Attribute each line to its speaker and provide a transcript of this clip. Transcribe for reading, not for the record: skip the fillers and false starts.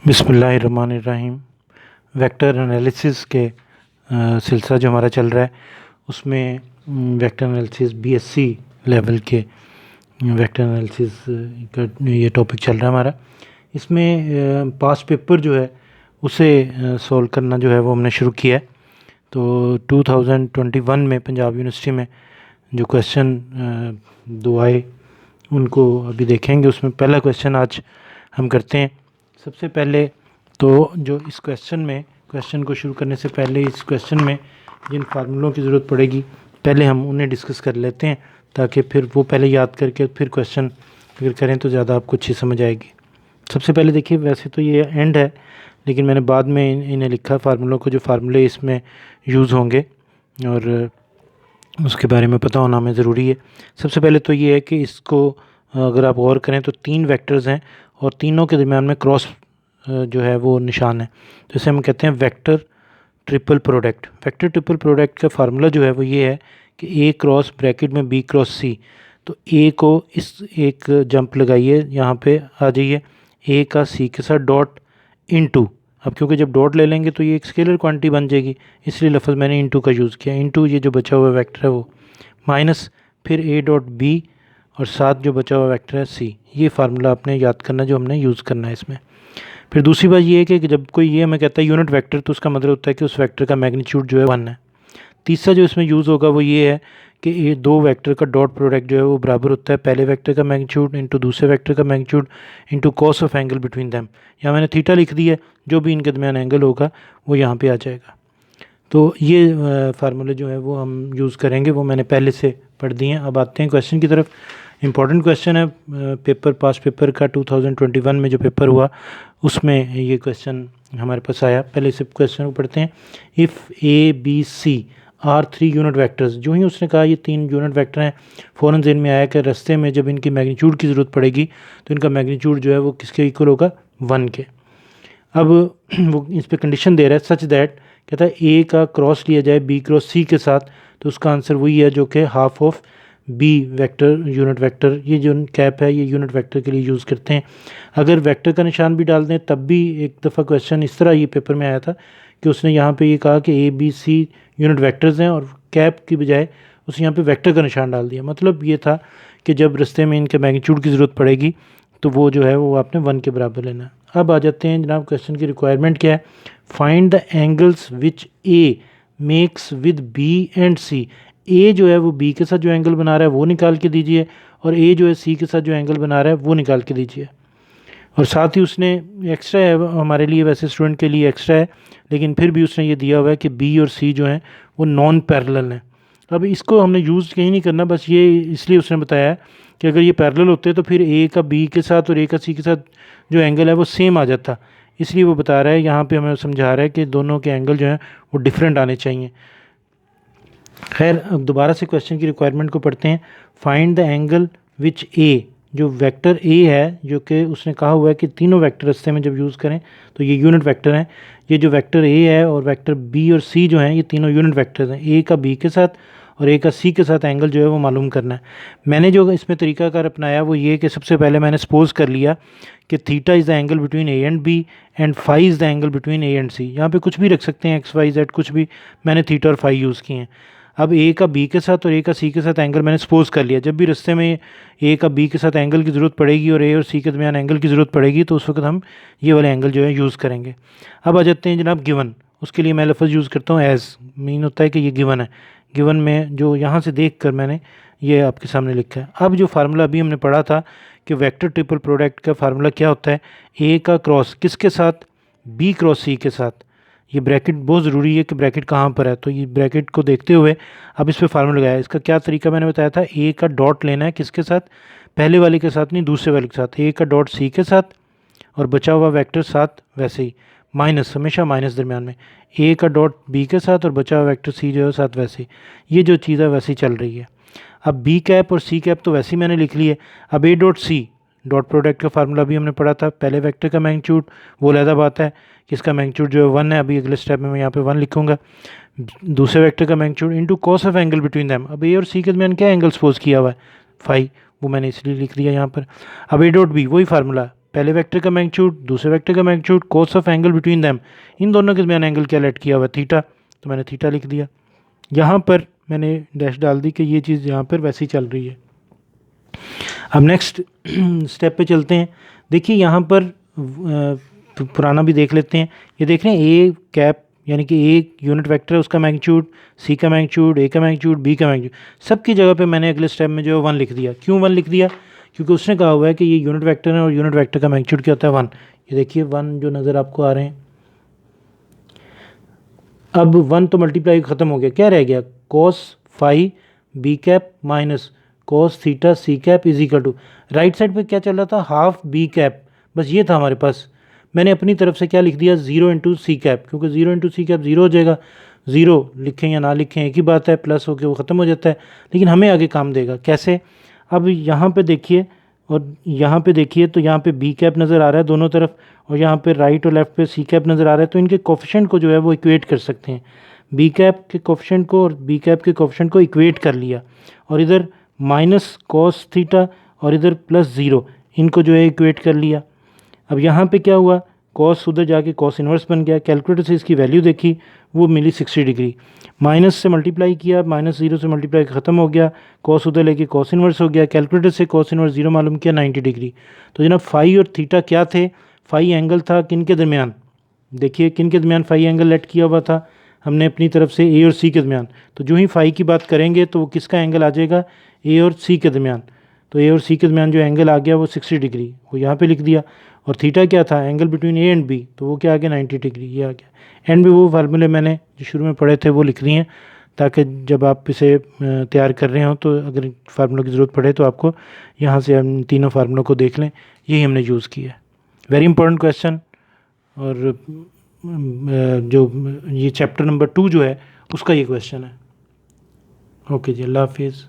Speaker 1: बिस्मिल्लाहिर्रहमानिर्रहीम। Vector analysis के सिलसिला जो हमारा चल रहा है उसमें वेक्टर एनालिसिस बीएससी लेवल के वेक्टर एनालिसिस का ये टॉपिक चल रहा है हमारा। इसमें पास्ट पेपर जो है उसे सॉल्व करना जो है वो हमने शुरू किया है। तो 2021 में पंजाब यूनिवर्सिटी में जो क्वेश्चन दो आए उनको अभी देखेंगे। उसमें पहला क्वेश्चन आज हम करते हैं। सबसे पहले तो जो इस क्वेश्चन को शुरू करने से पहले इस क्वेश्चन में जिन फार्मूलों की ज़रूरत पड़ेगी पहले हम उन्हें डिस्कस कर लेते हैं, ताकि फिर वो पहले याद करके फिर क्वेश्चन फिर करें तो ज़्यादा आपको अच्छी समझ आएगी। सबसे पहले देखिए, वैसे तो ये एंड है लेकिन मैंने बाद में इन्हें लिखा फार्मूलों को, जो फार्मूले इसमें यूज़ होंगे और उसके बारे में पता होना हमें ज़रूरी है। सबसे पहले तो ये है कि इसको अगर आप गौर करें तो तीन वेक्टर्स हैं और तीनों के दरमियान में क्रॉस जो है वो निशान है, तो इसे हम कहते हैं vector triple product. Vector triple product का फार्मूला जो है वो ये है कि ए क्रॉस ब्रैकेट में बी क्रॉस सी। तो ए को इस एक जंप लगाइए, यहाँ पे आ जाइए, ए का सी के साथ डॉट इनटू। अब क्योंकि जब डॉट ले लेंगे तो ये एक स्केलर क्वांटिटी बन जाएगी, इसलिए लफ्ज़ मैंने इनटू का यूज़ किया। इनटू ये जो बचा हुआ वेक्टर है वो माइनस फिर ए डॉट बी और साथ जो बचा हुआ वेक्टर है सी। ये फार्मूला आपने याद करना जो हमने यूज़ करना है इसमें। फिर दूसरी बात ये है कि जब कोई ये हमें कहता है यूनिट वेक्टर, तो उसका मतलब होता है कि उस वेक्टर का मैग्नीट्यूड जो है 1 है। तीसरा जो इसमें यूज़ होगा वो ये है कि ये दो वेक्टर का डॉट प्रोडक्ट जो है वो बराबर होता है पहले वेक्टर का मैग्नीट्यूड इंटू दूसरे वेक्टर का magnitude into cos of angle between them. यहाँ मैंने थीटा लिख दिया है, जो भी इनके दरमियान एंगल होगा वो यहाँ पे आ जाएगा। तो ये फार्मूले जो है वो हम यूज़ करेंगे, वो मैंने पहले से पढ़ दिए हैं। अब आते हैं क्वेश्चन की तरफ। इम्पॉर्टेंट क्वेश्चन है पेपर पास पेपर का 2021 में जो पेपर हुआ उसमें ये क्वेश्चन हमारे पास आया। पहले इस क्वेश्चन को पढ़ते हैं। If A B C are 3 unit vectors. जो ही उसने कहा ये 3 यूनिट वेक्टर हैं, फ़ौरन ज़हन में आया कि रास्ते में जब इनकी मैग्नीट्यूड की ज़रूरत पड़ेगी तो इनका मैग्नीट्यूड जो है वो किसके इक्वल होगा, 1 के। अब वो इस पर कंडीशन दे रहा है सच दैट, कहता है ए का क्रॉस लिया जाए बी क्रॉस सी के साथ, तो उसका आंसर वही है जो कि half of B vector unit vector. ये जो कैप है ये यूनिट वेक्टर के लिए यूज़ करते हैं। अगर वेक्टर का निशान भी डाल दें तब भी एक दफ़ा क्वेश्चन इस तरह ये पेपर में आया था कि उसने यहाँ पे ये कहा कि A B C unit vectors हैं और कैप की बजाय उसने यहाँ पे वेक्टर का निशान डाल दिया। मतलब ये था कि जब रास्ते में इनके मैग्नीट्यूड की ज़रूरत पड़ेगी तो वो जो है वो आपने 1 के बराबर लेना है। अब आ जाते हैं जनाब, क्वेश्चन की रिक्वायरमेंट क्या है। Find the angles which A makes with B and C. A जो है वो बी के साथ जो एंगल बना रहा है वो निकाल के दीजिए, और ए जो है सी के साथ जो एंगल बना रहा है वो निकाल के दीजिए। और साथ ही उसने एक्स्ट्रा है हमारे लिए, वैसे स्टूडेंट के लिए एक्स्ट्रा है लेकिन फिर भी उसने ये दिया हुआ है कि बी और सी जो हैं वो नॉन पैरेलल हैं। अब इसको हमने यूज़ कहीं नहीं करना, बस ये इसलिए उसने बताया कि अगर ये पैरेलल होते तो फिर ए का बी के साथ और ए का सी के साथ जो एंगल है वो सेम आ जाता, इसलिए वो बता रहा है यहाँ पे हमें समझा रहा है कि दोनों के एंगल जो हैं वो डिफरेंट आने चाहिए। खैर, अब दोबारा से क्वेश्चन की रिक्वायरमेंट को पढ़ते हैं। फाइंड द एंगल विच ए, जो वेक्टर ए है जो कि उसने कहा हुआ है कि तीनों वेक्टर रास्ते में जब यूज़ करें तो ये यूनिट वेक्टर हैं। ये जो वेक्टर ए है और वेक्टर बी और सी जो हैं ये तीनों यूनिट वेक्टर्स हैं। ए का बी के साथ और ए का सी के साथ एंगल जो है वो मालूम करना है। मैंने जो इसमें तरीकाकार अपनाया वो ये कि सबसे पहले मैंने सपोज कर लिया कि theta is the angle between A and B and phi is the angle between A and C. यहाँ पे कुछ भी रख सकते हैं, एक्स वाई जेड कुछ भी, मैंने थीटा और फाई यूज़ किए हैं। अब ए का बी के साथ और ए का सी के साथ एंगल मैंने सपोज कर लिया। जब भी रास्ते में ए का बी के साथ एंगल की ज़रूरत पड़ेगी और ए और सी के दरमियान एंगल की ज़रूरत पड़ेगी तो उस वक्त हम ये वाले एंगल जो है यूज़ करेंगे। अब आ जाते हैं जनाब गिवन। उसके लिए मैं लफ्ज़ यूज़ करता हूँ एज़, मीन होता है कि ये गिवन है। गिवन में जो यहाँ से देख कर मैंने ये आपके सामने लिखा है। अब जो फार्मूला अभी हमने पढ़ा था कि वेक्टर ट्रिपल प्रोडक्ट का फार्मूला क्या होता है, ए का क्रॉस किसके साथ, बी क्रॉस सी के साथ। ये ब्रैकेट बहुत ज़रूरी है कि ब्रैकेट कहाँ पर है, तो ये ब्रैकेट को देखते हुए अब इस पर फार्मूला लगाया। इसका क्या तरीका मैंने बताया था, ए का डॉट लेना है किसके साथ, पहले वाले के साथ नहीं दूसरे वाले के साथ। ए का डॉट सी के साथ और बचा हुआ वेक्टर साथ वैसे ही माइनस, हमेशा माइनस दरमियान में। ए का डॉट बी के साथ और बचा हुआ वेक्टर सी जो है साथ वैसे ही। ये जो चीज़ है वैसे ही चल रही है। अब बी कैप और सी कैप तो वैसे ही मैंने लिख ली है। अब A dot C dot product का फार्मूला भी हमने पढ़ा था। पहले वेक्टर का मैग्नीट्यूड वो अलग बात है कि इसका मैग्नीट्यूड जो है 1 है। अभी अगले स्टेप में मैं यहाँ पे 1 लिखूँगा। दूसरे वेक्टर का magnitude into cos of angle between them. अब ए और सी के दरमियान क्या एंगल सपोज किया हुआ है, फाई, वो मैंने इसलिए लिख दिया यहाँ पर। अब ए डॉट बी वही फार्मूला, पहले वेक्टर का मैग्नीट्यूड, दूसरे वेक्टर का magnitude, cos of angle between them, इन दोनों के दरमियान एंगल क्या लेट किया हुआ, थीटा, तो मैंने थीटा लिख दिया। यहाँ पर मैंने डैश डाल दी कि ये चीज़ यहाँ पर वैसी चल रही है। अब नेक्स्ट स्टेप पे चलते हैं। देखिए यहाँ पर पुराना भी देख लेते हैं। ये देख रहे हैं ए कैप यानी कि एक यूनिट वेक्टर है, उसका मैग्नीट्यूड, सी का मैग्नीट्यूड, ए का मैग्नीट्यूड, बी का मैग्नीट्यूड, सब की जगह पे मैंने अगले स्टेप में जो है 1 लिख दिया। क्यों 1 लिख दिया? क्योंकि उसने कहा हुआ है कि ये यूनिट वेक्टर है और यूनिट वेक्टर का मैग्नीट्यूड क्या होता है 1। ये देखिए 1 जो नज़र आपको आ रहे हैं। अब 1 तो मल्टीप्लाई ख़त्म हो गया, क्या रह गया, cos phi B cap minus cos theta C cap is equal to, right side पे क्या चल रहा था, हाफ बी कैप, बस ये था हमारे पास। मैंने अपनी तरफ से क्या लिख दिया, 0 इंटू सी कैप, क्योंकि 0 इंटू सी कैप 0 हो जाएगा। 0 लिखें या ना लिखें एक ही बात है, प्लस होके वो ख़त्म हो जाता है, लेकिन हमें आगे काम देगा कैसे। अब यहाँ पे देखिए और यहाँ पे देखिए, तो यहाँ पे बी कैप नज़र आ रहा है दोनों तरफ, और यहाँ पे राइट और लेफ्ट पे सी कैप नज़र आ रहा है, तो इनके कोफिशिएंट को जो है वो इक्वेट कर सकते हैं। बी कैप के कोफिशिएंट को और बी कैप के कोफिशिएंट को इक्वेट कर लिया, और इधर माइनस कॉस थीटा और इधर प्लस 0, इनको जो है इक्वेट कर लिया। अब यहाँ पे क्या हुआ, कॉस उधर जाके कॉस इन्वर्स बन गया। कैलकुलेटर से इसकी वैल्यू देखी, वो मिली 60 डिग्री। माइनस से मल्टीप्लाई किया, -0 से मल्टीप्लाई ख़त्म हो गया, कॉस उधर लेके कॉस इन्वर्स हो गया। कैलकुलेटर से कॉस इन्वर्स 0 मालूम किया, 90 डिग्री। तो जनाब फाई और थीटा क्या थे, फाई एंगल था किन के दरमियान, देखिए किन के दरमियान फाई एंगल लेट किया हुआ था हमने अपनी तरफ से, ए और सी के दरमियान। तो जो ही फाई की बात करेंगे तो वो किसका एंगल आ जाएगा, ए और सी के दरमियान। तो ए और सी के दरमियान जो एंगल आ गया वो 60 डिग्री, वो यहाँ पे लिख दिया। और थीटा क्या था, angle between A and B, तो वो क्या आ गया 90 डिग्री, ये आ गया। एंड में वो फार्मूले मैंने जो शुरू में पढ़े थे वो लिख दिए हैं, ताकि जब आप इसे तैयार कर रहे हो तो अगर फार्मूलों की ज़रूरत पड़े तो आपको यहाँ से हम तीनों फार्मूलों को देख लें, यही हमने यूज़ किया है। Very important question. और जो ये चैप्टर नंबर 2 जो है उसका ये क्वेश्चन है। ओके जी, अल्लाह हाफिज़।